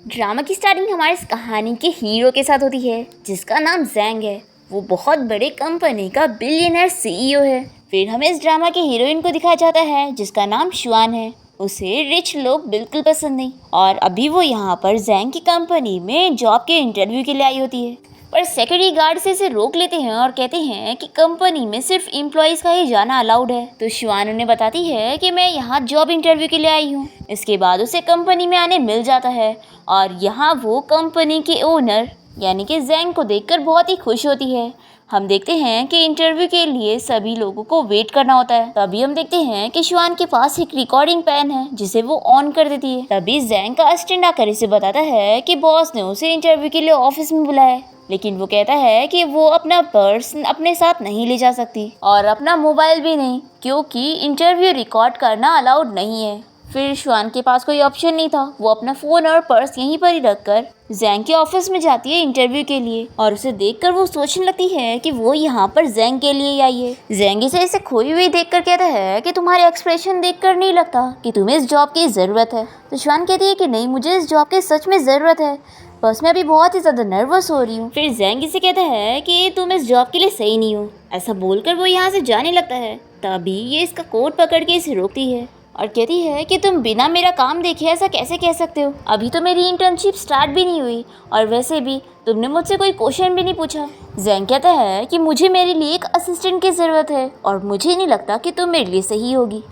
Drama की starting हमारे इस कहानी के हीरो के साथ होती है जिसका नाम जैंग है। वो बहुत बड़े कंपनी का बिलियनर सीईओ है। फिर हमें इस ड्रामा के हीरोइन को दिखाया जाता है जिसका नाम शुआन है। उसे रिच लोग बिल्कुल पसंद नहीं और अभी वो यहाँ पर जैंग की कंपनी में जॉब के इंटरव्यू के लिए आई होती है। पर सिक्योरिटी गार्ड से इसे रोक लेते हैं और कहते हैं कि कंपनी में सिर्फ एम्प्लॉयज का ही जाना अलाउड है। तो शुआन उन्हें बताती है कि मैं यहाँ जॉब इंटरव्यू के लिए आई हूँ। इसके बाद उसे कंपनी में आने मिल जाता है और यहाँ वो कंपनी के ओनर यानी कि जैंग को देखकर बहुत ही खुश होती है। हम देखते हैं कि इंटरव्यू के लिए सभी लोगों को वेट करना होता है। तभी हम देखते हैं कि शुआन के पास एक रिकॉर्डिंग पेन है जिसे वो ऑन कर देती है। तभी जैंग का असिस्टेंट आकर इसे बताता है कि बॉस ने उसे इंटरव्यू के लिए ऑफिस में बुलाया है, लेकिन वो कहता है कि वो अपना पर्स अपने साथ नहीं ले जा सकती और अपना मोबाइल भी नहीं, क्योंकि इंटरव्यू रिकॉर्ड करना अलाउड नहीं है। फिर शुआन के पास कोई ऑप्शन नहीं था। वो अपना फ़ोन और पर्स यहीं पर ही रखकर जैंग के ऑफिस में जाती है इंटरव्यू के लिए और उसे देखकर वो सोचने लगती है कि वो यहाँ पर जैंग के लिए आई है। जैंग इसे खोई हुई देखकर कहता है कि तुम्हारे एक्सप्रेशन देखकर नहीं लगता कि तुम्हें इस जॉब की ज़रूरत है। तो शुआन कहती है कि नहीं, मुझे इस जॉब की सच में ज़रूरत है, बस मैं अभी बहुत ही ज़्यादा नर्वस हो रही हूँ। फिर जैंग इसे कहता है कि तुम इस जॉब के लिए सही नहीं हो। ऐसा बोलकर वो यहाँ से जाने लगता है। तभी ये इसका कोट पकड़ के इसे रोकती है और कहती है कि तुम बिना मेरा काम देखे ऐसा कैसे कह सकते हो, अभी तो मेरी इंटर्नशिप स्टार्ट भी नहीं हुई और वैसे भी तुमने मुझसे कोई क्वेश्चन भी नहीं पूछा। जैंग कहता है कि मुझे मेरे लिए एक असिस्टेंट की ज़रूरत है और मुझे नहीं लगता कि तुम मेरे लिए सही होगी।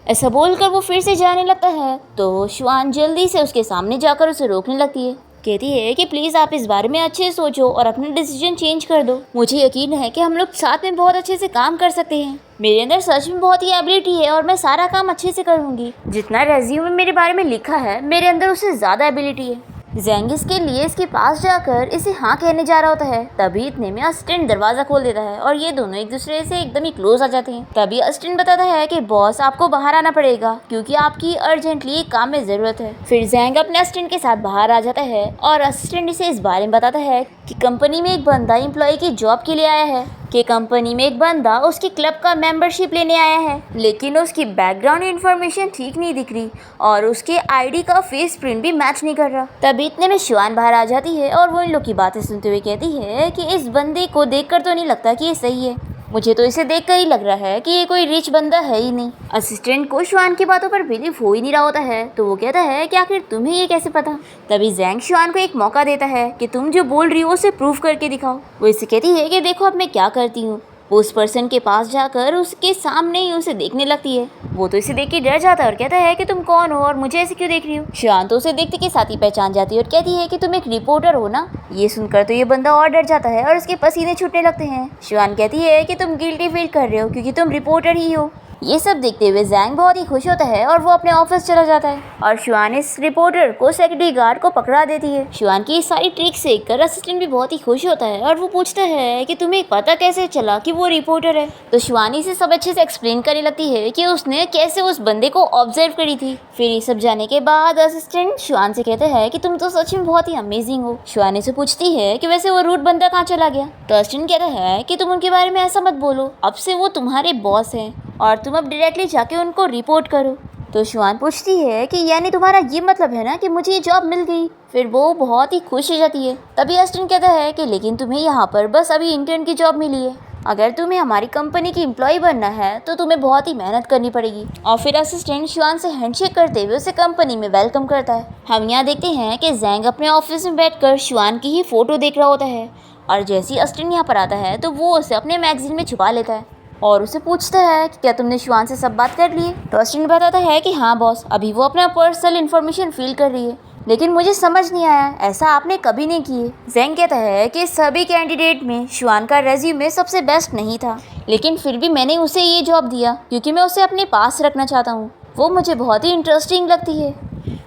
ऐसा बोलकर वो फिर से जाने लगता है। तो शुआन जल्दी से उसके सामने जाकर उसे रोकने लगती है। कहती है कि प्लीज़ आप इस बारे में अच्छे से सोचो और अपना डिसीजन चेंज कर दो। मुझे यकीन है कि हम लोग साथ में बहुत अच्छे से काम कर सकते हैं। मेरे अंदर सच में बहुत ही एबिलिटी है और मैं सारा काम अच्छे से करूँगी। जितना रेज्यूमे में मेरे बारे में लिखा है, मेरे अंदर उससे ज़्यादा एबिलिटी है। जैंग इसके लिए इसके पास जाकर इसे हाँ कहने जा रहा होता है। तभी इतने में असिस्टेंट दरवाजा खोल देता है और ये दोनों एक दूसरे से एकदम ही क्लोज आ जाते हैं। तभी असिस्टेंट बताता है कि बॉस आपको बाहर आना पड़ेगा क्योंकि आपकी अर्जेंटली एक काम में ज़रूरत है। फिर जैंग अपने असिस्टेंट के साथ बाहर आ जाता है और असिस्टेंट इसे इस बारे में बताता है कि कंपनी में एक बंदा एम्प्लॉय की जॉब के लिए आया है, कि कंपनी में एक बंदा उसके क्लब का मेंबरशिप लेने आया है, लेकिन उसकी बैकग्राउंड इन्फॉर्मेशन ठीक नहीं दिख रही और उसके आईडी का फेस प्रिंट भी मैच नहीं कर रहा। तभी इतने में शुआन बाहर आ जाती है और वो इन लोग की बातें सुनते हुए कहती है कि इस बंदे को देखकर तो नहीं लगता कि ये सही है, मुझे तो इसे देखकर ही लग रहा है कि ये कोई रिच बंदा है ही नहीं। असिस्टेंट को शुआन की बातों पर बिलीव हो ही नहीं रहा होता है। तो वो कहता है कि आखिर तुम्हें ये कैसे पता। तभी जैंग शुआन को एक मौका देता है कि तुम जो बोल रही हो उसे प्रूव करके दिखाओ। वो इसे कहती है कि देखो अब मैं क्या करती हूँ। वो उस पर्सन के पास जाकर उसके सामने ही उसे देखने लगती है। वो तो इसे देख के डर जाता है और कहता है कि तुम कौन हो और मुझे ऐसे क्यों देख रही हो। शुआन तो उसे देखते के साथ ही पहचान जाती है और कहती है कि तुम एक रिपोर्टर हो ना। ये सुनकर तो ये बंदा और डर जाता है और उसके पसीने छूटने लगते हैं। शुआन कहती है कि तुम गिल्टी फील कर रहे हो क्योंकि तुम रिपोर्टर ही हो। ये सब देखते हुए जैंग बहुत ही खुश होता है और वो अपने ऑफिस चला जाता है और शुआन इस रिपोर्टर को सिक्योरिटी गार्ड को पकड़ा देती है। शुआन की सारी ट्रिक्स देखकर असिस्टेंट भी बहुत ही खुश होता है और वो पूछता है कि तुम्हें पता कैसे चला कि वो रिपोर्टर है। तो शुआन इसे सब अच्छे से एक्सप्लेन करने लगती है कि उसने कैसे उस बंदे को ऑब्जर्व करी थी। फिर ये सब जाने के बाद असिस्टेंट शुआन से कहता है कि तुम तो सच में बहुत ही अमेजिंग हो। शुआन से पूछती है कि वैसे वो रूट बंदा कहाँ चला गया। तो असिस्टेंट कहता है कि तुम उनके बारे में ऐसा मत बोलो, अब से वो तुम्हारे बॉस हैं और तुम अब डायरेक्टली जाके उनको रिपोर्ट करो। तो शुआन पूछती है कि यानी तुम्हारा ये मतलब है ना कि मुझे ये जॉब मिल गई। फिर वो बहुत ही खुश हो जाती है। तभी असिस्टेंट कहता है कि लेकिन तुम्हें यहाँ पर बस अभी इंटर्न की जॉब मिली है, अगर तुम्हें हमारी कंपनी की एम्प्लॉय बनना है तो तुम्हें बहुत ही मेहनत करनी पड़ेगी। और फिर असिस्टेंट शुआन से हैंडशेक करते हुए उसे कंपनी में वेलकम करता है। हम यहाँ देखते हैं कि जैंग अपने ऑफिस में बैठकर शुआन की ही फोटो देख रहा होता है और जैसे ही असिस्टेंट यहाँ पर आता है तो वो उसे अपने मैगजीन में छुपा लेता है और उसे पूछता है कि क्या तुमने शुआन से सब बात कर ली है। तो असिस्टेंट बताता है कि हाँ बॉस, अभी वो अपना पर्सनल इन्फॉर्मेशन फिल कर रही है, लेकिन मुझे समझ नहीं आया ऐसा आपने कभी नहीं किए। जैंग कहता है कि सभी कैंडिडेट में शुआन का रेज्यूमे सबसे बेस्ट नहीं था, लेकिन फिर भी मैंने उसे ये जॉब दिया क्योंकि मैं उसे अपने पास रखना चाहता हूँ, वो मुझे बहुत ही इंटरेस्टिंग लगती है।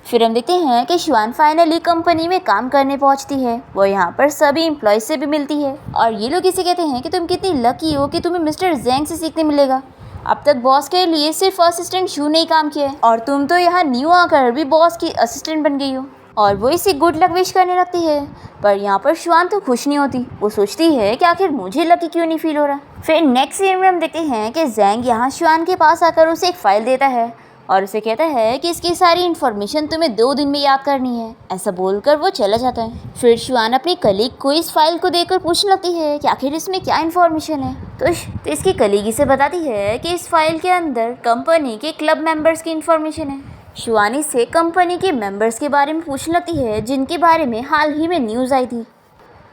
फिर हम देखते हैं कि शुआन फाइनली कंपनी में काम करने पहुंचती है। वो यहाँ पर सभी एम्प्लॉयज से भी मिलती है और ये लोग इसे कहते हैं कि तुम कितनी लकी हो कि तुम्हें मिस्टर जैंग से सीखने मिलेगा। अब तक बॉस के लिए सिर्फ असिस्टेंट शू ने ही काम किया है और तुम तो यहाँ न्यू आकर भी बॉस की असिस्टेंट बन गई हो। और वो इसे गुड लक विश करने लगती है। पर यहाँ पर शुआन तो खुश नहीं होती। वो सोचती है कि आखिर मुझे लकी क्यों नहीं फील हो रहा। फिर नेक्स्ट सीन में हम देखते हैं कि जैंग यहाँ शुआन के पास आकर उसे एक फाइल देता है और उसे कहता है कि इसकी सारी इन्फॉर्मेशन तुम्हें 2 दिन में याद करनी है। ऐसा बोलकर वो चला जाता है। फिर शुआन अपनी कलीग को इस फाइल को देखकर पूछने लगती है कि आखिर इसमें क्या इन्फॉर्मेशन है। तो इसकी कलीग इसे बताती है कि इस फाइल के अंदर कंपनी के क्लब मेंबर्स की इन्फॉर्मेशन है। शुआन इससे कंपनी के मेंबर्स के बारे में पूछने लगती है जिनके बारे में हाल ही में न्यूज़ आई थी।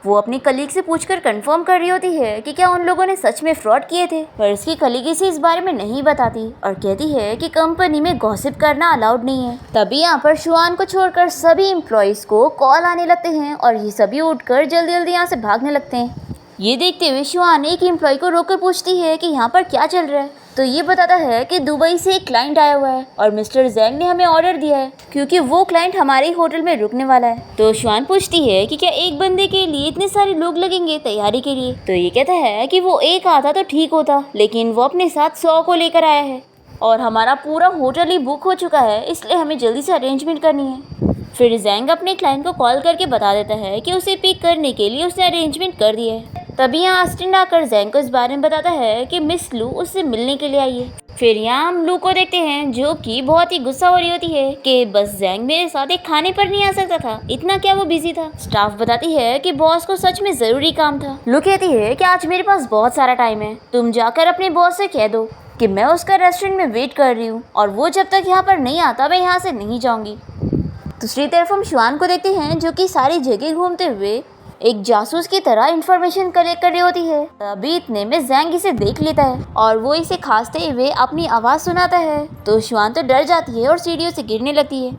वो अपनी कलीग से पूछकर कंफर्म कर रही होती है कि क्या उन लोगों ने सच में फ्रॉड किए थे, पर इसकी कलीग इसे इस बारे में नहीं बताती और कहती है कि कंपनी में गॉसिप करना अलाउड नहीं है। तभी यहाँ पर शुआन को छोड़कर सभी एम्प्लॉयज़ को कॉल आने लगते हैं और ये सभी उठकर जल्दी जल्दी यहाँ से भागने लगते हैं। ये देखते हुए शुआन एक एम्प्लॉय को रोककर पूछती है कि यहाँ पर क्या चल रहा है। तो ये बताता है कि दुबई से एक क्लाइंट आया हुआ है और मिस्टर जैंग ने हमें ऑर्डर दिया है क्योंकि वो क्लाइंट हमारे ही होटल में रुकने वाला है। तो शुआन पूछती है कि क्या एक बंदे के लिए इतने सारे लोग लगेंगे तैयारी के लिए। तो ये कहता है कि वो एक आता तो ठीक होता, लेकिन वो अपने साथ 100 को लेकर आया है और हमारा पूरा होटल ही बुक हो चुका है, इसलिए हमें जल्दी से अरेंजमेंट करनी है। फिर जैंग अपने क्लाइंट को कॉल करके बता देता है कि उसे पिक करने के लिए उसने अरेंजमेंट कर दिया है। तभी यहाँ अस्टिन आकर जैंग को इस बारे में बताता है कि मिस लू उससे मिलने के लिए आई है। फिर यहाँ हम लू को देखते हैं जो कि बहुत ही गुस्सा हो रही होती है कि बस जैंग मेरे साथ एक खाने पर नहीं आ सकता था, इतना क्या वो बिजी था। स्टाफ बताती है कि बॉस को सच में जरूरी काम था। लू कहती है कि आज मेरे पास बहुत सारा टाइम है, तुम जाकर अपने बॉस से कह दो कि मैं उसका रेस्टोरेंट में वेट कर रही हूँ और वो जब तक यहाँ पर नहीं आता मैं यहाँ से नहीं जाऊँगी। दूसरी तरफ हम शुआन को देखते हैं जो कि सारी जगह घूमते हुए एक जासूस की तरह इंफॉर्मेशन कलेक्ट कर रही होती है। तभी इतने में जैंग इसे देख लेता है और वो इसे खांसते हुए अपनी आवाज़ सुनाता है। तो शुआन तो डर जाती है और सीढ़ियों से गिरने लगती है।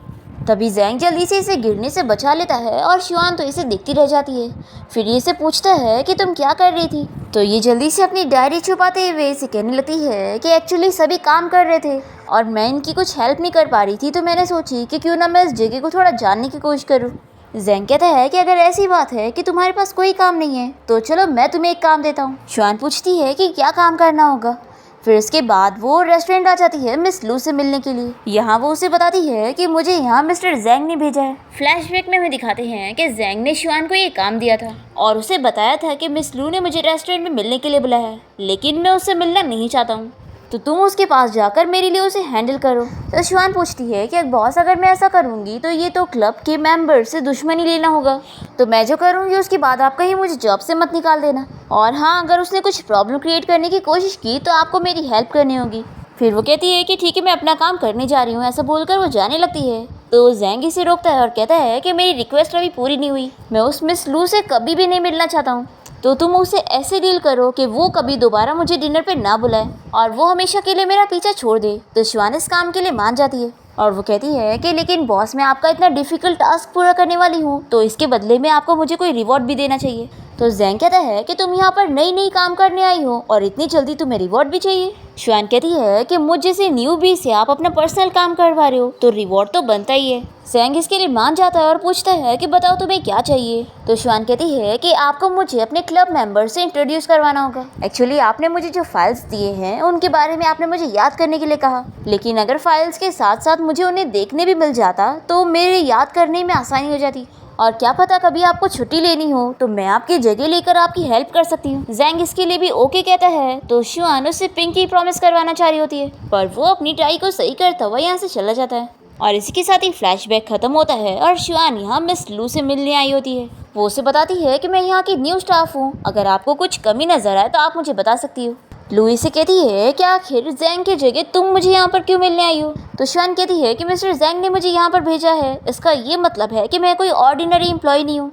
तभी जैंग जल्दी से इसे गिरने से बचा लेता है और शुआन तो इसे देखती रह जाती है। फिर ये इसे पूछता है कि तुम क्या कर रही थी। तो ये जल्दी से अपनी डायरी छुपाते हुए इसे कहने लगती है कि एक्चुअली सभी काम कर रहे थे और मैं इनकी कुछ हेल्प नहीं कर पा रही थी, तो मैंने सोची कि क्यों ना मैं इस जगह को थोड़ा जानने की कोशिश करूँ। जैंग कहता है कि अगर ऐसी बात है कि तुम्हारे पास कोई काम नहीं है तो चलो मैं तुम्हें एक काम देता हूँ। शुआन पूछती है कि क्या काम करना होगा। फिर इसके बाद वो रेस्टोरेंट आ जाती है मिस लू से मिलने के लिए। यहाँ वो उसे बताती है कि मुझे यहाँ मिस्टर जैंग ने भेजा है। फ्लैशबैक में हमें दिखाते हैं कि जैंग ने शुआन को ये काम दिया था और उसे बताया था कि मिस लू ने मुझे रेस्टोरेंट में मिलने के लिए बुलाया है, लेकिन मैं उससे मिलना नहीं चाहता हूँ, तो तुम उसके पास जाकर मेरे लिए उसे हैंडल करो। तो शुआन पूछती है कि बॉस अगर मैं ऐसा करूँगी तो ये तो क्लब के मेंबर से दुश्मनी लेना होगा, तो मैं जो करूँगी उसके बाद आप कहीं मुझे जॉब से मत निकाल देना, और हाँ अगर उसने कुछ प्रॉब्लम क्रिएट करने की कोशिश की तो आपको मेरी हेल्प करनी होगी। फिर वो कहती है कि ठीक है मैं अपना काम करने जा रही हूँ। ऐसा बोलकर वो जाने लगती है। तो जैंग इसे रोकता है और कहता है कि मेरी रिक्वेस्ट अभी पूरी नहीं हुई, मैं उस मिस लू से कभी भी नहीं मिलना चाहता हूँ, तो तुम उसे ऐसे डील करो कि वो कभी दोबारा मुझे डिनर पे ना बुलाए और वो हमेशा के लिए मेरा पीछा छोड़ दे। तो शुआन इस काम के लिए मान जाती है और वो कहती है कि लेकिन बॉस मैं आपका इतना डिफिकल्ट टास्क पूरा करने वाली हूँ, तो इसके बदले में आपको मुझे कोई रिवॉर्ड भी देना चाहिए। तो जैंग कहता है कि तुम यहाँ पर नई काम करने आई हो और इतनी जल्दी तुम्हें रिवॉर्ड भी चाहिए। शुआन कहती है कि मुझ जैसे न्यूबी से आप अपना पर्सनल काम करवा रहे हो तो रिवॉर्ड तो बनता ही है। जैंग इसके लिए मान जाता है और पूछता है कि बताओ तुम्हें क्या चाहिए। तो शुआन कहती है कि आपको मुझे अपने क्लब मेंबर से इंट्रोड्यूस करवाना होगा। एक्चुअली आपने मुझे जो फाइल्स दिए हैं उनके बारे में आपने मुझे याद करने के लिए कहा, लेकिन अगर फाइल्स के साथ साथ मुझे उन्हें देखने भी मिल जाता तो मेरे याद करने में आसानी हो जाती, और क्या पता कभी आपको छुट्टी लेनी हो तो मैं आपकी जगह लेकर आपकी हेल्प कर सकती हूँ। जैंग इसके लिए भी ओके कहता है। तो शुआन उससे पिंकी प्रॉमिस करवाना चाह रही होती है, पर वो अपनी टाई को सही करता हुआ यहाँ से चला जाता है और इसी के साथ ही फ्लैशबैक खत्म होता है और शुआन यहाँ मिस लू से मिलने आई होती है। वो उसे बताती है कि मैं यहाँ की न्यू स्टाफ हूँ, अगर आपको कुछ कमी नजर आए तो आप मुझे बता सकती हो। लुई से कहती है कि आखिर जैंग की जगह तुम मुझे यहाँ पर क्यों मिलने आई हो। तो शुआन कहती है कि मिस्टर जैंग ने मुझे यहाँ पर भेजा है, इसका ये मतलब है कि मैं कोई ऑर्डिनरी एम्प्लॉय नहीं हूँ,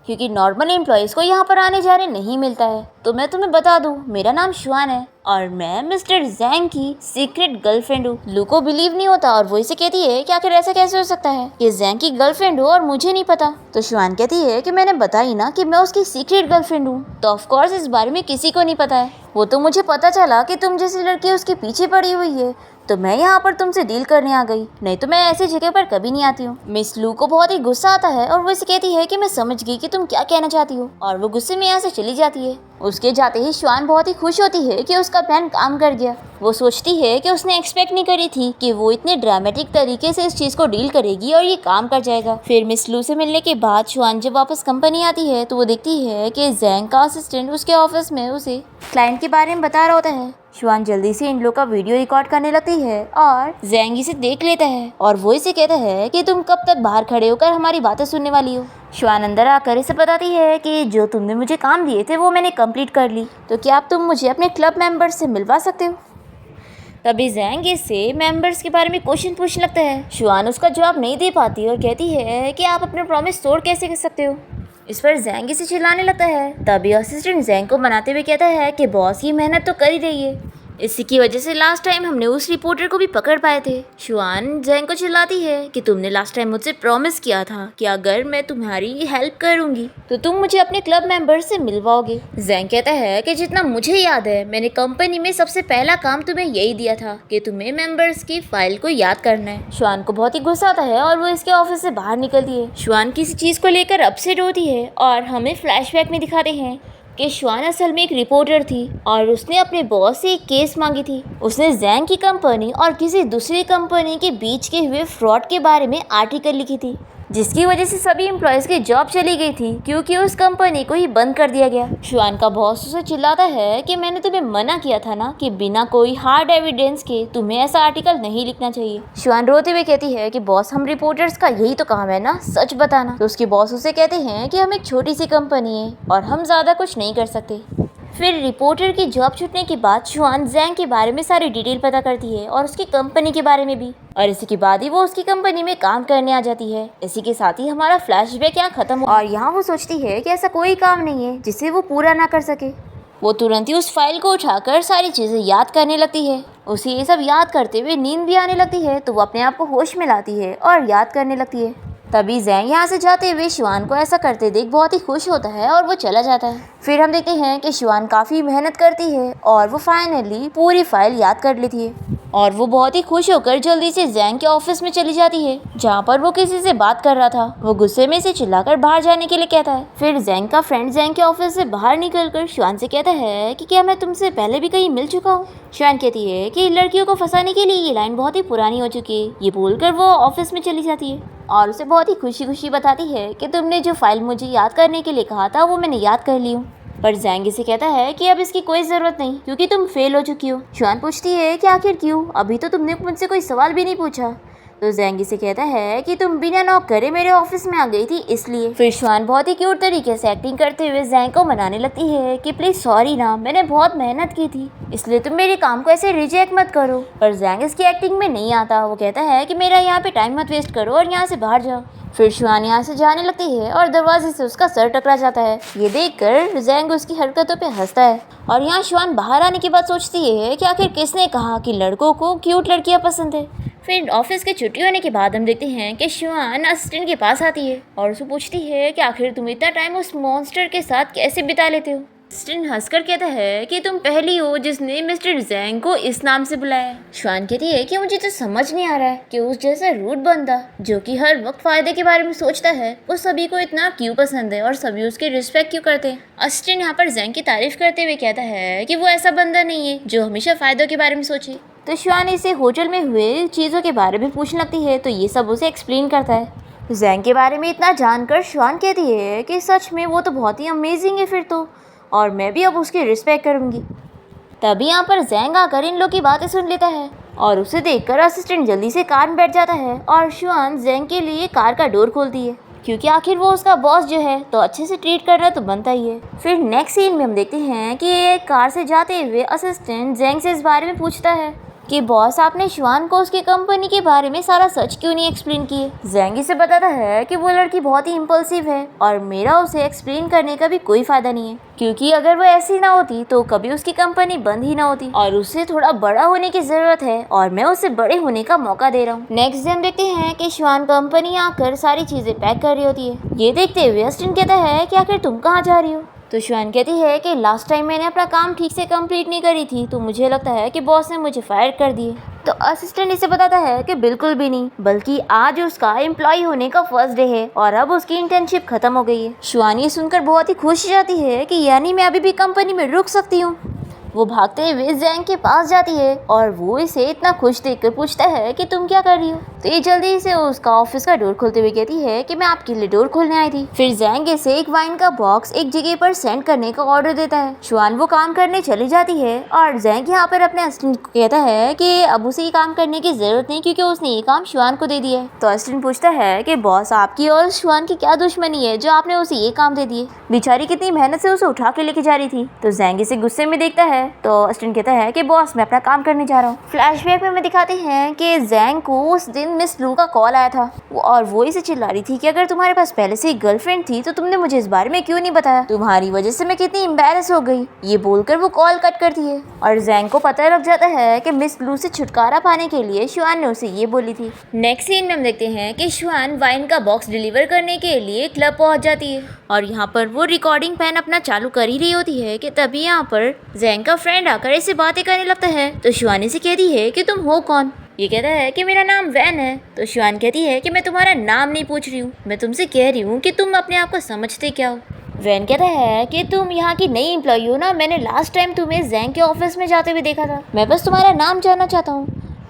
क्योंकि नॉर्मल एम्प्लॉयज़ को यहाँ पर आने जाने नहीं मिलता है। तो मैं तुम्हें बता दूँ मेरा नाम शुआन है और मैं मिस्टर जैंग की सीक्रेट गर्लफ्रेंड हूँ। लू को बिलीव नहीं होता और वो इसे कहती है कि आखिर ऐसा कैसे हो सकता है कि जैंग की गर्लफ्रेंड हो और मुझे नहीं पता। तो शुआन कहती है कि मैंने बताई ना कि मैं उसकी सीक्रेट गर्लफ्रेंड हूँ, तो ऑफ कोर्स इस बारे में किसी को नहीं पता है। वो तो मुझे पता चला कि तुम जैसी लड़की उसके पीछे पड़ी हुई है, तो मैं यहाँ पर तुमसे डील करने आ गई, नहीं तो मैं ऐसी जगह पर कभी नहीं आती हूँ। मिस लू को बहुत ही गुस्सा आता है और वो इसे कहती है कि मैं समझ गई कि तुम क्या कहना चाहती हो, और वो गुस्से में यहाँ से चली जाती है। उसके जाते ही श्वान बहुत ही खुश होती है कि उसका प्लान काम कर गया। वो सोचती है कि उसने एक्सपेक्ट नहीं करी थी कि वो इतने ड्रामेटिक तरीके से इस चीज़ को डील करेगी और ये काम कर जाएगा। फिर मिस लू से मिलने के बाद श्वान जब वापस कंपनी आती है तो वो देखती है कि जैंग का असिस्टेंट उसके ऑफिस में उसे क्लाइंट के बारे में बता रहा होता है। श्वान जल्दी से इन लोग का वीडियो रिकॉर्ड करने लगती है और जैंग इसे देख लेता है और वो इसे कहता है कि तुम कब तक बाहर खड़े होकर हमारी बातें सुनने वाली हो। श्वान अंदर आकर इसे बताती है कि जो तुमने मुझे काम दिए थे वो मैंने कंप्लीट कर ली, तो क्या अब तुम मुझे अपने क्लब मेंबर्स से मिलवा सकते हो। तभी जैंग इससे मेंबर्स के बारे में क्वेश्चन पूछने लगता है। श्वान उसका जवाब नहीं दे पाती और कहती है कि आप अपने प्रॉमिस तोड़ कैसे कर सकते हो। इस पर जैंग इसे चिल्लाने लगता है। तभी असिस्टेंट जैंग को मनाते हुए कहता है कि बॉस ये मेहनत तो कर ही रही है, इसी की वजह से लास्ट टाइम हमने उस रिपोर्टर को भी पकड़ पाए थे। श्वान जैंग को चिल्लाती है कि तुमने लास्ट टाइम मुझसे प्रॉमिस किया था कि अगर मैं तुम्हारी हेल्प करूंगी तो तुम मुझे अपने क्लब मेंबर से मिलवाओगे। जैंग कहता है कि जितना मुझे याद है मैंने कंपनी में सबसे पहला काम तुम्हें यही दिया था कि तुम्हें मेंबर्स की फाइल को याद करना है। श्वान को बहुत ही गुस्सा आता है और वो इसके ऑफिस से बाहर निकलती है। श्वान किसी चीज़ को लेकर अपसेट होती है और हमें फ्लैशबैक में दिखाते हैं कि श्वान असल में एक रिपोर्टर थी और उसने अपने बॉस से एक केस मांगी थी। उसने जैंग की कंपनी और किसी दूसरी कंपनी के बीच के हुए फ्रॉड के बारे में आर्टिकल लिखी थी, जिसकी वजह से सभी एम्प्लॉयज़ की जॉब चली गई थी क्योंकि उस कंपनी को ही बंद कर दिया गया। श्वान का बॉस उसे चिल्लाता है कि मैंने तुम्हें मना किया था ना कि बिना कोई हार्ड एविडेंस के तुम्हें ऐसा आर्टिकल नहीं लिखना चाहिए। श्वान रोते हुए कहती है कि बॉस हम रिपोर्टर्स का यही तो काम है ना, सच बताना। तो उसके बॉस उसे कहते हैं कि हम एक छोटी सी कंपनी है और हम ज़्यादा कुछ नहीं कर सकते। फिर रिपोर्टर की जॉब छूटने के बाद श्वान जैंग के बारे में सारी डिटेल पता करती है और उसकी कंपनी के बारे में भी, और इसी के बाद ही वो उसकी कंपनी में काम करने आ जाती है। इसी के साथ ही हमारा फ्लैशबैक यहाँ खत्म हो और यहाँ वो सोचती है कि ऐसा कोई काम नहीं है जिसे वो पूरा ना कर सके। वो तुरंत ही उस फाइल को उठाकर सारी चीज़ें याद करने लगती है। उसे ये सब याद करते हुए नींद भी आने लगती है तो वो अपने आप को होश में लाती है और याद करने लगती है। तभी जैंग यहाँ से जाते हुए श्वान को ऐसा करते देख बहुत ही खुश होता है और वो चला जाता है। फिर हम देखते हैं कि श्वान काफ़ी मेहनत करती है और वो फाइनली पूरी फाइल याद कर लेती है और वो बहुत ही खुश होकर जल्दी से जैंग के ऑफिस में चली जाती है जहाँ पर वो किसी से बात कर रहा था। वो गुस्से में से चिल्लाकर बाहर जाने के लिए कहता है। फिर जैंग का फ्रेंड जैंग के ऑफिस से बाहर निकलकर श्वान से कहता है कि क्या मैं तुमसे पहले भी कहीं मिल चुका हूँ। श्वान कहती है कि लड़कियों को फंसाने के लिए ये लाइन बहुत ही पुरानी हो चुकी है। ये बोलकर वो ऑफिस में चली जाती है और उसे बहुत ही खुशी खुशी बताती है कि तुमने जो फाइल मुझे याद करने के लिए कहा था वो मैंने याद कर ली हूँ। पर जैंग इसे कहता है कि अब इसकी कोई ज़रूरत नहीं क्योंकि तुम फेल हो चुकी हो। श्वान पूछती है कि आखिर क्यों, अभी तो तुमने मुझसे कोई सवाल भी नहीं पूछा। तो जैंग इसे कहता है कि तुम बिना नॉक करे मेरे ऑफिस में आ गई थी इसलिए। फिर श्वान बहुत ही क्यूट तरीके से एक्टिंग करते हुए जैंग को मनाने लगती है कि प्लीज़ सॉरी ना, मैंने बहुत मेहनत की थी इसलिए तुम मेरे काम को ऐसे रिजेक्ट मत करो। पर जैंग इसकी एक्टिंग में नहीं आता। वो कहता है कि मेरा यहाँ पे टाइम मत वेस्ट करो और यहाँ से बाहर जाओ। फिर श्वान यहाँ से जाने लगती है और दरवाजे से उसका सर टकरा जाता है। ये देखकर जैंग उसकी हरकतों पे हंसता है और यहाँ श्वान बाहर आने के बाद सोचती है कि आखिर किसने कहा कि लड़कों को क्यूट लड़कियाँ पसंद है। फिर ऑफिस की छुट्टी होने के बाद हम देखते हैं कि श्वान असिस्टेंट के पास आती है और उससे पूछती है कि आखिर तुम इतना टाइम उस मॉन्स्टर के साथ कैसे बिता लेते हो। असिस्टेंट हंसकर कहता है कि तुम पहली हो जिसने मिस्टर जैंग को इस नाम से बुलाया। श्वान कहती है कि मुझे तो समझ नहीं आ रहा है कि उस जैसा रूड बंदा जो कि हर वक्त फायदे के बारे में सोचता है वो सभी को इतना क्यों पसंद है और सभी उसकी रिस्पेक्ट क्यों करते हैं। असिस्टेंट यहाँ पर जैंग की तारीफ करते हुए कहता है कि वो ऐसा बंदा नहीं है जो हमेशा फायदों के बारे में सोचे। तो श्वान इसे होटल में हुए चीज़ों के बारे में पूछने लगती है तो ये सब उसे एक्सप्लेन करता है। जैंग के बारे में इतना जानकर श्वान कहती है कि सच में वो तो बहुत ही अमेजिंग है फिर तो, और मैं भी अब उसकी रिस्पेक्ट करूँगी। तभी यहाँ पर जैंग आकर इन लोग की बातें सुन लेता है और उसे देखकर असिस्टेंट जल्दी से कार में बैठ जाता है और श्वान जैंग के लिए कार का डोर खोलती है क्योंकि आखिर वो उसका बॉस जो है तो अच्छे से ट्रीट करना तो बनता ही है। फिर नेक्स्ट सीन में हम देखते हैं कि एक कार से जाते हुए असिस्टेंट जैंग से इस बारे में पूछता है कि बॉस आपने श्वान को उसकी कंपनी के बारे में सारा सच क्यों नहीं एक्सप्लेन किए। जैंग इसे बताता है कि वो लड़की बहुत ही इम्पल्सिव है और मेरा उसे एक्सप्लेन करने का भी कोई फायदा नहीं है क्योंकि अगर वो ऐसी ना होती तो कभी उसकी कंपनी बंद ही ना होती और उसे थोड़ा बड़ा होने की जरूरत है और मैं उसे बड़े होने का मौका दे रहा हूँ। नेक्स्ट दिन देखते हैं कि श्वान कंपनी आकर सारी चीजें पैक कर रही होती है। ये देखते हुए असिस्टेंट कहता है कि आखिर तुम कहाँ जा रही हो। तो श्वान कहती है कि लास्ट टाइम मैंने अपना काम ठीक से कंप्लीट नहीं करी थी तो मुझे लगता है कि बॉस ने मुझे फायर कर दिए। तो असिस्टेंट इसे बताता है कि बिल्कुल भी नहीं, बल्कि आज उसका एम्प्लॉय होने का फर्स्ट डे है और अब उसकी इंटर्नशिप खत्म हो गई है। शुआन ये सुनकर बहुत ही खुश हो जाती है कि यानी मैं अभी भी कंपनी में रुक सकती हूँ। वो भागते हुए जैंग के पास जाती है और वो इसे इतना खुश देखकर पूछता है कि तुम क्या कर रही हो। तो ये जल्दी से उसका ऑफिस का डोर खोलते हुए कहती है कि मैं आपके लिए डोर खोलने आई थी। फिर जैंग इसे एक वाइन का बॉक्स एक जगह पर सेंड करने का ऑर्डर देता है। शुआन वो काम करने चली जाती है और जैंग यहाँ पर अपने असिस्टेंट को कहता है कि अब उसे ये काम करने की जरूरत नहीं, क्योंकि उसने ये काम शुआन को दे दिया है। तो असिस्टेंट पूछता है कि बॉस, आपकी और शुआन की क्या दुश्मनी है जो आपने उसे ये काम दे दिए? बेचारी कितनी मेहनत से उसे उठा के लेके जा रही थी। तो जैंग इसे गुस्से में देखता है। तो असिस्टेंट कहता है कि बॉस, मैं अपना काम करने जा रहा हूँ। फ्लैशबैक में हमें दिखाते हैं कि जैंग को उस दिन मिस लू का कॉल आया था और वो इसे चिल्ला रही थी कि अगर तुम्हारे पास पहले से एक गर्लफ्रेंड थी तो तुमने मुझे इस बारे में क्यों नहीं बताया? तुम्हारी वजह से मैं कितनी एम्बैरस हो गई। ये बोलकर वो कॉल कट करती है और जैंग को पता लग जाता है कि मिस लू से छुटकारा पाने के लिए शुआन ने उसे ये बोली थी। नेक्स्ट सीन में हम देखते हैं कि शुआन वाइन का बॉक्स डिलीवर करने के लिए क्लब पहुंच जाती है और यहाँ पर वो रिकॉर्डिंग पेन अपना चालू कर ही रही होती है कि तभी यहाँ पर जैंग का फ्रेंड आकर ऐसे बातें करने लगता है। तो शुआन से कहती है कि तुम हो कौन? ये कहता है कि मेरा नाम वैन है। तो शुआन कहती है कि मैं तुम्हारा नाम नहीं पूछ रही हूँ, मैं तुमसे कह रही हूँ कि तुम अपने आप को समझते क्या हो। वैन कहता है कि तुम यहाँ की नई एम्प्लॉई हो ना, मैंने लास्ट टाइम तुम्हें जैंग के ऑफिस में जाते हुए देखा था, मैं बस तुम्हारा नाम जानना चाहता हूँ।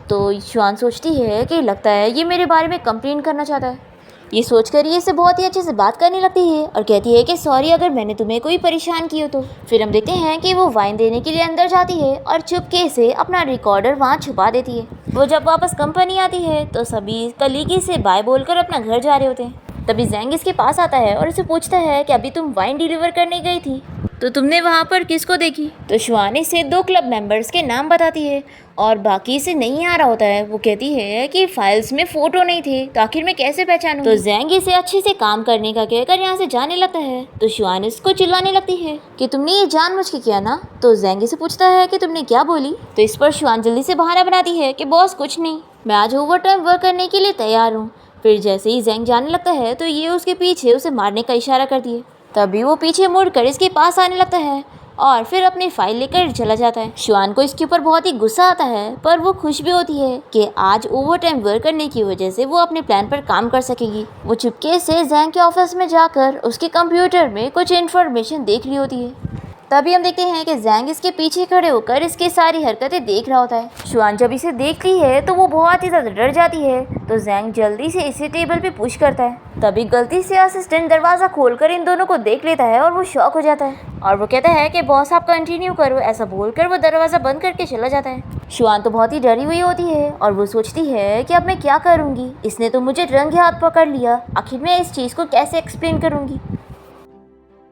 तो शुआन सोचती है कि लगता है ये मेरे बारे में कंप्लेन करना चाहता है। ये सोचकर ये इससे बहुत ही अच्छे से बात करने लगती है और कहती है कि सॉरी अगर मैंने तुम्हें कोई परेशान किया तो। फिर हम देखते हैं कि वो वाइन देने के लिए अंदर जाती है और चुपके से अपना रिकॉर्डर वहाँ छुपा देती है। वो जब वापस कंपनी आती है तो सभी कलीगी से बाय बोलकर अपना घर जा रहे होते हैं। तभी जैंग इसके पास आता है और उसे पूछता है कि अभी तुम वाइन डिलीवर करने गई थी तो तुमने वहाँ पर किसको देखी? तो शुआन इसे 2 क्लब मेंबर्स के नाम बताती है और बाकी से नहीं आ रहा होता है। वो कहती है कि फाइल्स में फोटो नहीं थे तो आखिर मैं कैसे पहचानूं? तो जैंग इसे अच्छे से काम करने का कहकर यहाँ से जाने लगता है। तो शुआन इसको चिल्लाने लगती है कि तुमने ये जानबूझ के किया ना? तो जैंग इसे पूछता है कि तुमने क्या बोली? तो इस पर शुआन जल्दी से बहाना बनाती है कि बॉस कुछ नहीं, मैं आज ओवर टाइम वर्क करने के लिए तैयार हूँ। फिर जैसे ही जैंग जाने लगता है तो ये उसके पीछे उसे मारने का इशारा करती है। तभी वो पीछे मुड़कर इसके पास आने लगता है और फिर अपनी फाइल लेकर चला जाता है। शुआन को इसके ऊपर बहुत ही गुस्सा आता है, पर वो खुश भी होती है कि आज ओवर टाइम वर्क करने की वजह से वो अपने प्लान पर काम कर सकेगी। वो चुपके से जैंग के ऑफिस में जाकर उसके कंप्यूटर में कुछ इन्फॉर्मेशन देख रही होती है। तभी हम देखते हैं कि जैंग इसके पीछे खड़े होकर इसकी सारी हरकतें देख रहा होता है। शुआन जब इसे देखती है तो वो बहुत ही ज़्यादा डर जाती है। तो जैंग जल्दी से इसे टेबल पे पुश करता है। तभी गलती से असिस्टेंट दरवाज़ा खोलकर इन दोनों को देख लेता है और वो शॉक हो जाता है और वो कहता है कि बॉस आप कंटिन्यू करो। ऐसा बोलकर वो दरवाज़ा बंद करके चला जाता है। शुआन तो बहुत ही डरी हुई होती है और वो सोचती है कि अब मैं क्या करूँगी, इसने तो मुझे रंगे हाथ पकड़ लिया, आखिर मैं इस चीज़ को कैसे एक्सप्लेन करूँगी।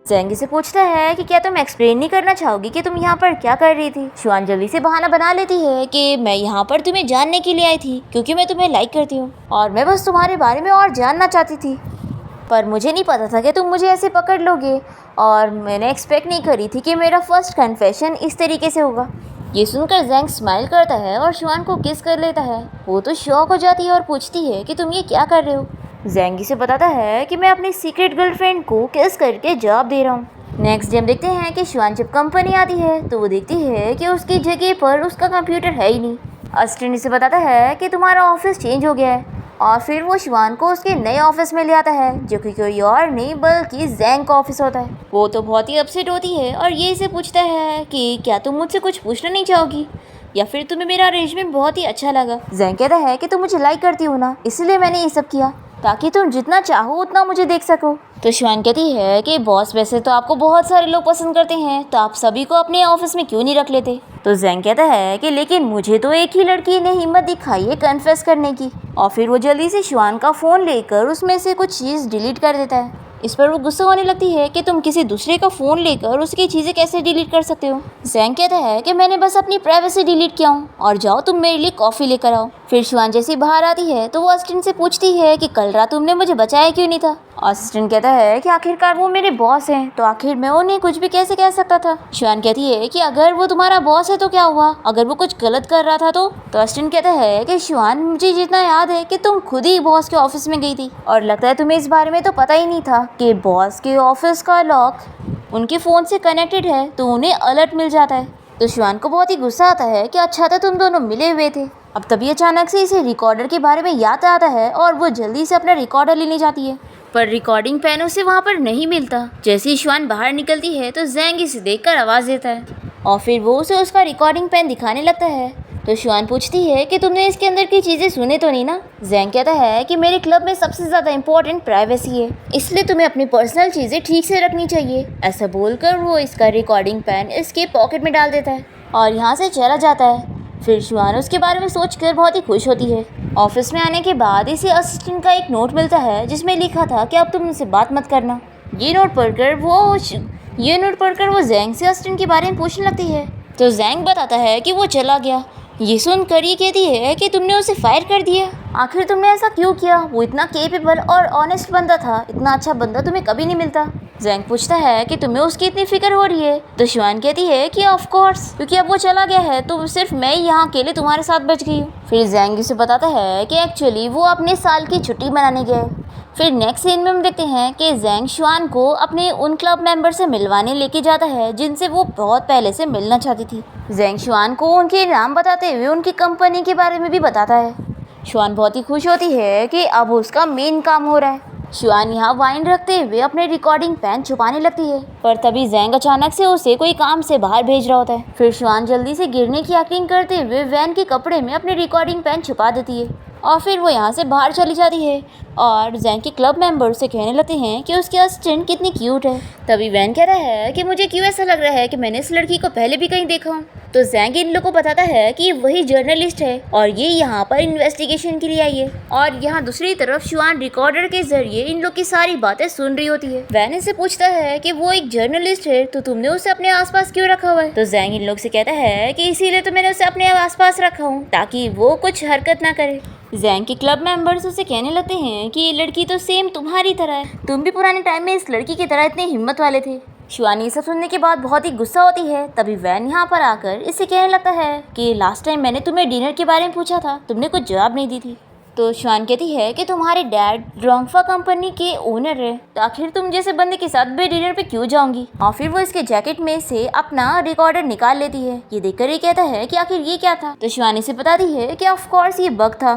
जैंग से पूछता है कि क्या तुम एक्सप्लेन नहीं करना चाहोगी कि तुम यहाँ पर क्या कर रही थी? शुआन जल्दी से बहाना बना लेती है कि मैं यहाँ पर तुम्हें जानने के लिए आई थी क्योंकि मैं तुम्हें लाइक करती हूँ और मैं बस तुम्हारे बारे में और जानना चाहती थी, पर मुझे नहीं पता था कि तुम मुझे ऐसे पकड़ लोगे और मैंने एक्सपेक्ट नहीं करी थी कि मेरा फर्स्ट कन्फेशन इस तरीके से होगा। ये सुनकर जैंग स्माइल करता है और शुआन को किस कर लेता है। वो तो शॉक हो जाती है और पूछती है कि तुम ये क्या कर रहे हो? जैंग से बताता है कि मैं अपनी सीक्रेट गर्लफ्रेंड को किस करके जवाब दे रहा हूँ। नेक्स्ट डे हम देखते हैं कि शुआन जब कंपनी आती है तो वो देखती है कि उसकी जगह पर उसका कंप्यूटर है ही नहीं। असिस्टेंट इसे बताता है कि तुम्हारा ऑफिस चेंज हो गया है और फिर वो शुआन को उसके नए ऑफिस में ले आता है जो कि कोई और नहीं बल्कि जैंग का ऑफिस होता है। वो तो बहुत ही अपसेट होती है और ये इसे पूछता है कि क्या तुम मुझसे कुछ पूछना नहीं चाहोगी या फिर तुम्हें मेरा अरेंजमेंट बहुत ही अच्छा लगा? जैंग कहता है कि तुम मुझे लाइक करती हो ना, इसलिए मैंने ये सब किया ताकि तुम जितना चाहो उतना मुझे देख सको। तो शुआन कहती है कि बॉस वैसे तो आपको बहुत सारे लोग पसंद करते हैं तो आप सभी को अपने ऑफिस में क्यों नहीं रख लेते? तो जैंग कहता है कि लेकिन मुझे तो एक ही लड़की ने हिम्मत दिखाई है कन्फेस करने की। और फिर वो जल्दी से शुआन का फ़ोन लेकर उसमें से कुछ चीज़ डिलीट कर देता है। इस पर वो गुस्सा होने लगती है कि तुम किसी दूसरे का फ़ोन लेकर उसकी चीज़ें कैसे डिलीट कर सकते हो? जैंग कहता है कि मैंने बस अपनी प्राइवेसी डिलीट किया हूँ और जाओ तुम मेरे लिए कॉफ़ी लेकर आओ। फिर शुआन जैसी बाहर आती है तो वो असिस्टेंट से पूछती है कि कल रात तुमने मुझे बचाया क्यों नहीं था? असिस्टेंट कहता है कि आखिरकार वो मेरे बॉस हैं तो आखिर मैं उन्हें कुछ भी कैसे कह सकता था। शुआन कहती है कि अगर वो तुम्हारा बॉस है तो क्या हुआ, अगर वो कुछ गलत कर रहा था तो असिस्टेंट कहता है कि शुआन मुझे जितना याद है कि तुम खुद ही बॉस के ऑफिस में गई थी और लगता है तुम्हें इस बारे में तो पता ही नहीं था कि बॉस के ऑफिस का लॉक उनके फ़ोन से कनेक्टेड है तो उन्हें अलर्ट मिल जाता है। तो शुआन को बहुत ही गुस्सा आता है कि अच्छा था तुम दोनों मिले हुए थे। अब तभी अचानक से इसे रिकॉर्डर के बारे में याद आता है और वो जल्दी से अपना रिकॉर्डर लेने जाती है, पर रिकॉर्डिंग पेन उसे वहाँ पर नहीं मिलता। जैसे ही शुआन बाहर निकलती है तो जैंग इसे देखकर आवाज़ देता है और फिर वो उसे उसका रिकॉर्डिंग पेन दिखाने लगता है। तो शुआन पूछती है कि तुमने इसके अंदर की चीज़ें सुने तो नहीं ना। जैंग कहता है कि मेरे क्लब में सबसे ज़्यादा इम्पोर्टेंट प्राइवेसी है, इसलिए तुम्हें अपनी पर्सनल चीज़ें ठीक से रखनी चाहिए। ऐसा बोलकर वो इसका रिकॉर्डिंग पेन इसके पॉकेट में डाल देता है और यहाँ से चला जाता है। फिर शुआन उसके बारे में सोचकर बहुत ही खुश होती है। ऑफिस में आने के बाद इसे असिस्टेंट का एक नोट मिलता है जिसमें लिखा था कि अब तुम उनसे बात मत करना। ये नोट पढ़कर वो जैंग से असिस्टेंट के बारे में पूछने लगती है। तो जैंग बताता है कि वो चला गया। ये सुनकर ये कहती है कि तुमने उसे फायर कर दिया। आखिर तुमने ऐसा क्यों किया? वो इतना केपेबल और ऑनेस्ट बंदा था, इतना अच्छा बंदा तुम्हें कभी नहीं मिलता। जैंग पूछता है कि तुम्हें उसकी इतनी फिक्र हो रही है। तो शुआन कहती है कि ऑफ कोर्स, क्योंकि अब वो चला गया है तो सिर्फ मैं यहाँ अकेले तुम्हारे साथ बच गई हूँ। फिर जैंग उसे बताता है कि एक्चुअली वो अपने साल की छुट्टी मनाने गए। फिर नेक्स्ट सीन में हम देखते हैं कि जैंग शुआन को अपने उन क्लब मेंबर से मिलवाने लेके जाता है जिनसे वो बहुत पहले से मिलना चाहती थी। जैंग शुआन को उनके नाम बताते हुए उनकी कंपनी के बारे में भी बताता है। शुआन बहुत ही खुश होती है कि अब उसका मेन काम हो रहा है। शुआन यहाँ वाइन रखते हुए अपने रिकॉर्डिंग पेन छुपाने लगती है, पर तभी जैंग अचानक से उसे कोई काम से बाहर भेज रहा होता है। फिर शुआन जल्दी से गिरने की एक्टिंग करते हुए वैन के कपड़े में अपने रिकॉर्डिंग पेन छुपा देती है और फिर वो यहाँ से बाहर चली जाती है और जैंग के क्लब मेंबर से कहने लगते हैं कि उसकी असिस्टेंट कितनी क्यूट है। तभी वैन कह रहा है कि मुझे क्यों ऐसा लग रहा है कि मैंने इस लड़की को पहले भी कहीं देखा हूँ। तो जैंग इन लोगों को बताता है कि वही जर्नलिस्ट है और ये यहाँ पर इन्वेस्टिगेशन के लिए आई है। और यहाँ दूसरी तरफ शुआन रिकॉर्डर के जरिए इन लोग की सारी बातें सुन रही होती है। वैन इसे पूछता है कि वो एक जर्नलिस्ट है तो तुमने उसे अपने आसपास क्यों रखा हुआ है। तो जैंग इन लोग से कहता है कि इसीलिए तो मैंने उसे अपने आसपास रखा हूँ ताकि वो कुछ हरकत ना करे। जैंग के क्लब मेंबर्स उसे कहने लगते हैं कि ये लड़की तो सेम तुम्हारी तरह है, तुम भी पुराने टाइम में इस लड़की की तरह इतने हिम्मत वाले थे। शुआन ये सब सुनने के बाद बहुत ही गुस्सा होती है। तभी वैन यहाँ पर आकर इसे कहने लगता है कि लास्ट टाइम मैंने तुम्हें डिनर के बारे में पूछा था, तुमने कुछ जवाब नहीं दी थी। तो शुआन कहती है कि तुम्हारे डैड ड्रोंगफा कंपनी के ओनर है, तो आखिर तुम जैसे बंदे के साथ भी डिनर पे क्यों जाऊंगी। और फिर वो इसके जैकेट में से अपना रिकॉर्डर निकाल लेती है। ये देखकर ये कहता है कि आखिर ये क्या था। तो शुआन इसे बताती है कि ऑफ कोर्स ये बग था।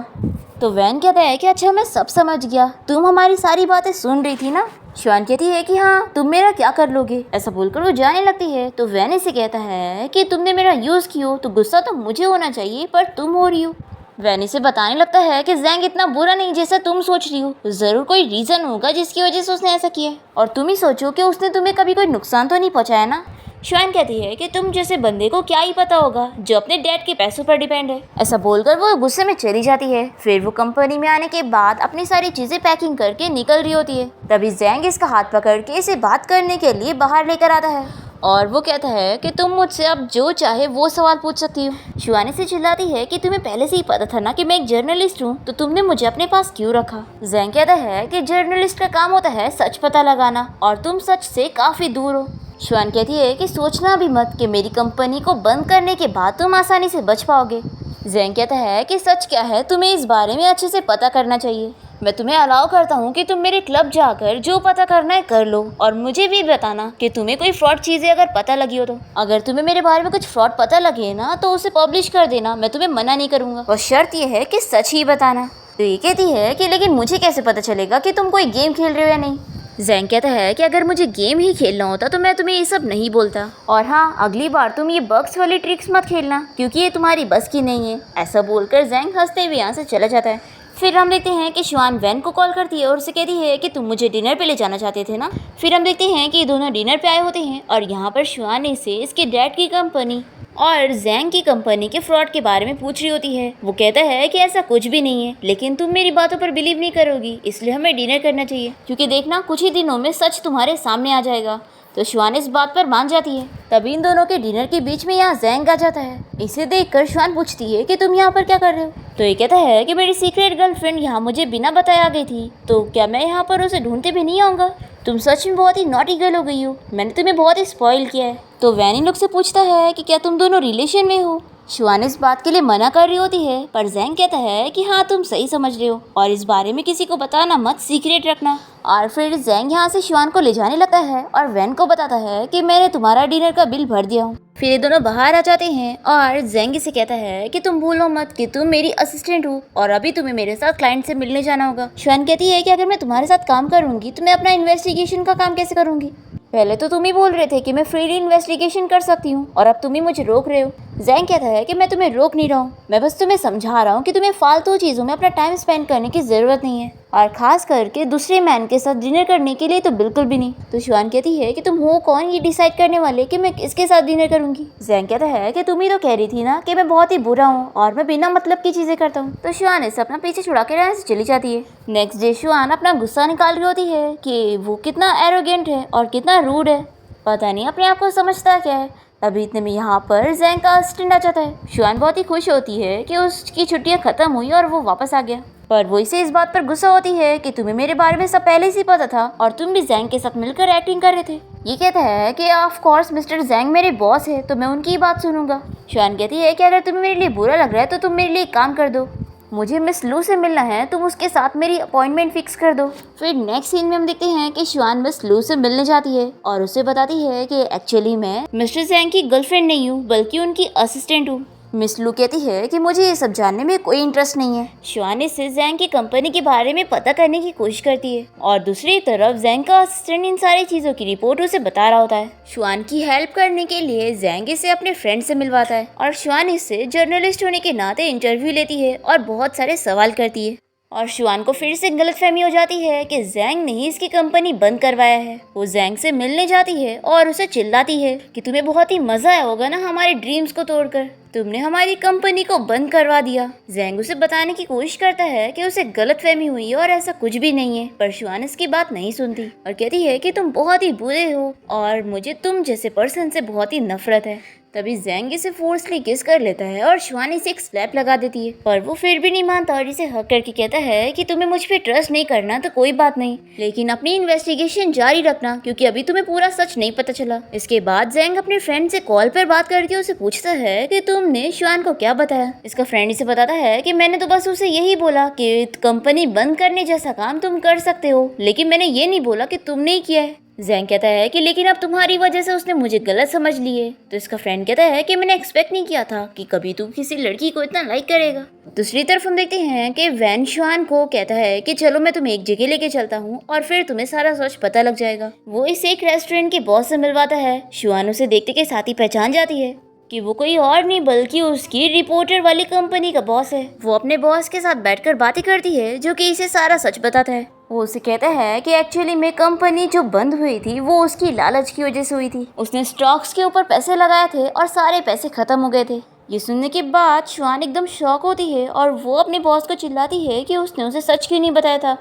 तो वैन कहता है कि अच्छा मैं सब समझ गया, तुम हमारी सारी बातें सुन रही थी ना। शुआन कहती है कि हाँ, तुम मेरा क्या कर लोगे। ऐसा बोलकर वो जाने लगती है। तो वैन इसे कहता है कि तुमने मेरा यूज़ किया तो गुस्सा तो मुझे होना चाहिए पर तुम हो रही हो। वैन इसे बताने लगता है कि जैंग इतना बुरा नहीं जैसा तुम सोच रही हो, ज़रूर कोई रीज़न होगा जिसकी वजह से उसने ऐसा किया और तुम ही सोचो कि उसने तुम्हें कभी कोई नुकसान तो नहीं पहुँचाया ना। शुआन कहती है कि तुम जैसे बंदे को क्या ही पता होगा जो अपने डैड के पैसों पर डिपेंड है। ऐसा बोलकर वो गुस्से में चली जाती है। फिर वो कंपनी में आने के बाद अपनी सारी चीजें पैकिंग करके निकल रही होती है। तभी जैंग इसका हाथ पकड़ के इसे बात करने के लिए बाहर लेकर आता है और वो कहता है कि तुम मुझसे अब जो चाहे वो सवाल पूछ सकती हो। शुआन से चिल्लाती है कि तुम्हें पहले से ही पता था ना कि मैं एक जर्नलिस्ट हूँ, तो तुमने मुझे अपने पास क्यों रखा। जैंग कहता है कि जर्नलिस्ट का काम होता है सच पता लगाना और तुम सच से काफ़ी दूर हो। शुआन कहती है कि सोचना भी मत कि मेरी कंपनी को बंद करने के बाद तुम आसानी से बच पाओगे। जैंग कहता है कि सच क्या है तुम्हें इस बारे में अच्छे से पता करना चाहिए। मैं तुम्हें अलाउ करता हूँ कि तुम मेरे क्लब जाकर जो पता करना है कर लो और मुझे भी बताना कि तुम्हें कोई फ्रॉड चीज़ें अगर पता लगी हो तो। अगर तुम्हें मेरे बारे में कुछ फ्रॉड पता लगे ना तो उसे पब्लिश कर देना, मैं तुम्हें मना नहीं करूँगा और शर्त यह है कि सच ही बताना। तो ये कहती है कि लेकिन मुझे कैसे पता चलेगा कि तुम कोई गेम खेल रहे हो या नहीं। जैंग कहता है कि अगर मुझे गेम ही खेलना होता तो मैं तुम्हें ये सब नहीं बोलता, और हाँ अगली बार तुम ये बग्स वाली ट्रिक्स मत खेलना क्योंकि ये तुम्हारी बस की नहीं है। ऐसा बोलकर जैंग हंसते हुए यहाँ से चला जाता है। फिर हम देखते हैं कि शुआन वैन को कॉल करती है और उसे कहती है कि तुम मुझे डिनर पे ले जाना चाहते थे ना। फिर हम देखते हैं कि ये दोनों डिनर पे आए होते हैं और यहाँ पर शुआन इसे इसके डैड की कंपनी और जैंग की कंपनी के फ्रॉड के बारे में पूछ रही होती है। वो कहता है कि ऐसा कुछ भी नहीं है, लेकिन तुम मेरी बातों पर बिलीव नहीं करोगी, इसलिए हमें डिनर करना चाहिए क्योंकि देखना कुछ ही दिनों में सच तुम्हारे सामने आ जाएगा। तो शुआन इस बात पर मान जाती है। तभी इन दोनों के डिनर के बीच में यहाँ जैंग आ जाता है। इसे देखकर शुआन पूछती है कि तुम यहाँ पर क्या कर रहे हो। तो ये कहता है कि मेरी सीक्रेट गर्लफ्रेंड यहाँ मुझे बिना बताए आ गई थी, तो क्या मैं यहाँ पर उसे ढूंढते भी नहीं आऊँगा। तुम सच में बहुत ही नॉटी गर्ल हो गई हो, मैंने तुम्हें बहुत ही स्पॉइल किया है। तो वैन इन लोग से पूछता है कि क्या तुम दोनों रिलेशन में हो। शुआन इस बात के लिए मना कर रही होती है, पर जैंग कहता है कि हाँ तुम सही समझ रहे हो और इस बारे में किसी को बताना मत, सीक्रेट रखना। और फिर जैंग यहाँ से शुआन को ले जाने लगता है और वैन को बताता है कि मैंने तुम्हारा डिनर का बिल भर दिया हूँ। फिर ये दोनों बाहर आ जाते हैं और जैंग से कहता है कि तुम भूलो मत कि तुम मेरी असिस्टेंट हो और अभी तुम्हें मेरे साथ क्लाइंट से मिलने जाना होगा। शुआन कहती है कि अगर मैं तुम्हारे साथ काम करूंगी तो मैं अपना इन्वेस्टिगेशन का काम कैसे करूंगी? पहले तो तुम ही बोल रहे थे कि मैं फ्रीली इन्वेस्टिगेशन कर सकती हूँ और अब तुम ही मुझे रोक रहे हो। जैंग कहता है कि मैं तुम्हें रोक नहीं रहा हूँ, मैं बस तुम्हें समझा रहा हूँ कि तुम्हें फालतू चीज़ों में अपना टाइम स्पेंड करने की ज़रूरत नहीं है और खास करके दूसरे मैन के साथ डिनर करने के लिए तो बिल्कुल भी नहीं। तो शुआन कहती है कि तुम हो कौन ये डिसाइड करने वाले कि मैं किसके साथ डिनर करूंगी? जैंग कहता है कि तुम ही तो कह रही थी ना कि मैं बहुत ही बुरा हूँ और मैं बिना मतलब की चीज़ें करता हूँ। तो शुआन इससे अपना पीछे छुड़ा के रहने से चली जाती है। नेक्स्ट डे शुआन अपना गुस्सा निकाल रही होती है कि वो कितना एरोगेंट है और कितना रूड है, पता नहीं अपने आप को समझता क्या है। तभी इतने में यहाँ पर जैंग का असिस्टेंट आ जाता है। शुआन बहुत ही खुश होती है कि उसकी छुट्टियाँ खत्म हुई और वो वापस आ गया, पर वो इसे इस बात पर गुस्सा होती है कि तुम्हें मेरे बारे में सब पहले से पता था और तुम भी जैंग के साथ मिलकर एक्टिंग कर रहे थे। ये कहता है कि ऑफ कोर्स मिस्टर जैंग मेरे बॉस है तो मैं उनकी बात सुनूंगा। शुआन कहती है कि अगर तुम्हें मेरे लिए बुरा लग रहा है तो तुम मेरे लिए एक काम कर दो, मुझे मिस लू से मिलना है, तुम उसके साथ मेरी अपॉइंटमेंट फिक्स कर दो। फिर नेक्स्ट सीन में हम देखते हैं कि शुआन मिस लू से मिलने जाती है और उसे बताती है कि एक्चुअली मैं मिस्टर जैंग की गर्लफ्रेंड नहीं हूँ बल्कि उनकी असिस्टेंट हूँ। मिस लू कहती है कि मुझे ये सब जानने में कोई इंटरेस्ट नहीं है। शुआन इससे जैंग की कंपनी के बारे में पता करने की कोशिश करती है और दूसरी तरफ जैंग का असिस्टेंट इन सारी चीजों की रिपोर्ट उसे बता रहा होता है। शुआन की हेल्प करने के लिए जैंग इसे अपने फ्रेंड से मिलवाता है और शुआन इससे जर्नलिस्ट होने के नाते इंटरव्यू लेती है और बहुत सारे सवाल करती है और शुआन को फिर से गलतफहमी हो जाती है कि जैंग ने ही इसकी कंपनी बंद करवाया है। वो जैंग से मिलने जाती है और उसे चिल्लाती है कि तुम्हें बहुत ही मजा आया होगा ना हमारे ड्रीम्स को तोड़कर, तुमने हमारी कंपनी को बंद करवा दिया। जैंग उसे बताने की कोशिश करता है कि उसे गलतफहमी हुई है और ऐसा कुछ भी नहीं है, पर शुआन इसकी बात नहीं सुनती और कहती है कि तुम बहुत ही बुरे हो और मुझे तुम जैसे पर्सन से बहुत ही नफरत है। तभी जैंग इसे फोर्सली किस कर लेता है और शुआन इसे एक स्लैप लगा देती है, पर वो फिर भी नहीं मानता और इसे हक करके कहता है कि तुम्हें मुझ पे ट्रस्ट नहीं करना तो कोई बात नहीं, लेकिन अपनी इन्वेस्टिगेशन जारी रखना क्योंकि अभी तुम्हें पूरा सच नहीं पता चला। इसके बाद जैंग अपने फ्रेंड से कॉल पर बात करके उसे पूछता है कि तुमने शुआन को क्या बताया। इसका फ्रेंड इसे बताता है कि मैंने तो बस उसे यही बोला कि कंपनी बंद करने जैसा काम तुम कर सकते हो, लेकिन मैंने ये नहीं बोला कि तुमने ही किया है। जैंग कहता है कि लेकिन अब तुम्हारी वजह से उसने मुझे गलत समझ लिए। तो इसका फ्रेंड कहता है कि मैंने एक्सपेक्ट नहीं किया था कि कभी तू किसी लड़की को इतना लाइक करेगा। दूसरी तरफ हम देखते हैं कि वैन शुआन को कहता है कि चलो मैं तुम्हें एक जगह लेके चलता हूँ और फिर तुम्हें सारा सच पता लग जाएगा। वो इसे एक रेस्टोरेंट के बॉस से मिलवाता है। शुआन उसे देखते के साथ ही पहचान जाती है कि वो कोई और नहीं बल्कि उसकी रिपोर्टर वाली कंपनी का बॉस है। वो अपने बॉस के साथ बैठकर बातें करती है जो कि इसे सारा सच बताता है। वो उसे कहता है कि एक्चुअली में कंपनी जो बंद हुई थी वो उसकी लालच की वजह से हुई थी। उसने स्टॉक्स के ऊपर पैसे लगाए थे और सारे पैसे खत्म हो गए थे। ये सुनने के बाद शुआन एकदम शॉक होती है और वो अपने बॉस को चिल्लाती है कि उसने उसे सच क्यों नहीं बताया था।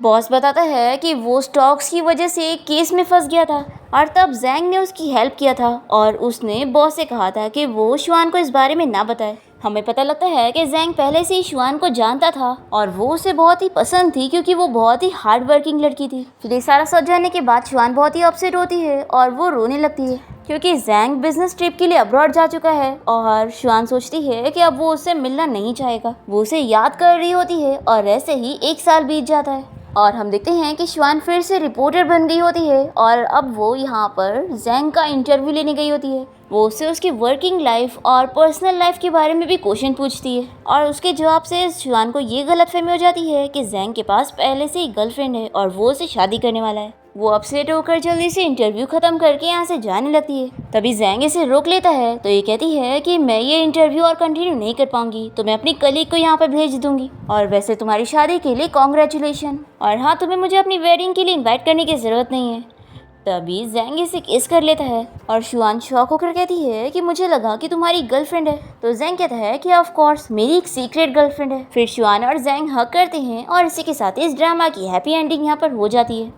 बॉस बताता है कि वो स्टॉक्स की वजह से एक केस में फंस गया था और तब जैंग ने उसकी हेल्प किया था और उसने बॉस से कहा था कि वो शुआन को इस बारे में ना बताए। हमें पता लगता है कि जैंग पहले से ही शुआन को जानता था और वो उसे बहुत ही पसंद थी क्योंकि वो बहुत ही हार्ड वर्किंग लड़की थी। फिर ये सारा सच जानने के बाद शुआन बहुत ही अपसेट होती है और वो रोने लगती है क्योंकि जैंग बिजनेस ट्रिप के लिए अब्रॉड जा चुका है और शुआन सोचती है कि अब वो उससे मिलना नहीं चाहेगा। वो उसे याद कर रही होती है और ऐसे ही 1 साल बीत जाता है और हम देखते हैं कि शुआन फिर से रिपोर्टर बन गई होती है और अब वो यहाँ पर जैंग का इंटरव्यू लेने गई होती है। वो उससे उसकी वर्किंग लाइफ और पर्सनल लाइफ के बारे में भी क्वेश्चन पूछती है और उसके जवाब से शुआन को ये गलतफहमी हो जाती है कि जैंग के पास पहले से ही गर्लफ्रेंड है और वो उसे शादी करने वाला है। वो अपसेट होकर जल्दी से इंटरव्यू खत्म करके यहाँ से जाने लगती है। तभी जैंग इसे रोक लेता है तो ये कहती है कि मैं ये इंटरव्यू और कंटिन्यू नहीं कर पाऊंगी तो मैं अपनी कलीग को यहाँ पर भेज दूंगी और वैसे तुम्हारी शादी के लिए कॉन्ग्रेचुलेशन और हाँ तुम्हें मुझे अपनी वेडिंग के लिए इन्वाइट करने की ज़रूरत नहीं है। तभी जैंग इसे किस कर लेता है और शुआन शॉक होकर कहती है कि मुझे लगा कि तुम्हारी गर्लफ्रेंड है। तो जैंग कहता है कि ऑफ कोर्स मेरी एक सीक्रेट गर्लफ्रेंड है। फिर शुआन और जैंग हग करते हैं और इसी के साथ इस ड्रामा की हैप्पी एंडिंग यहाँ पर हो जाती है।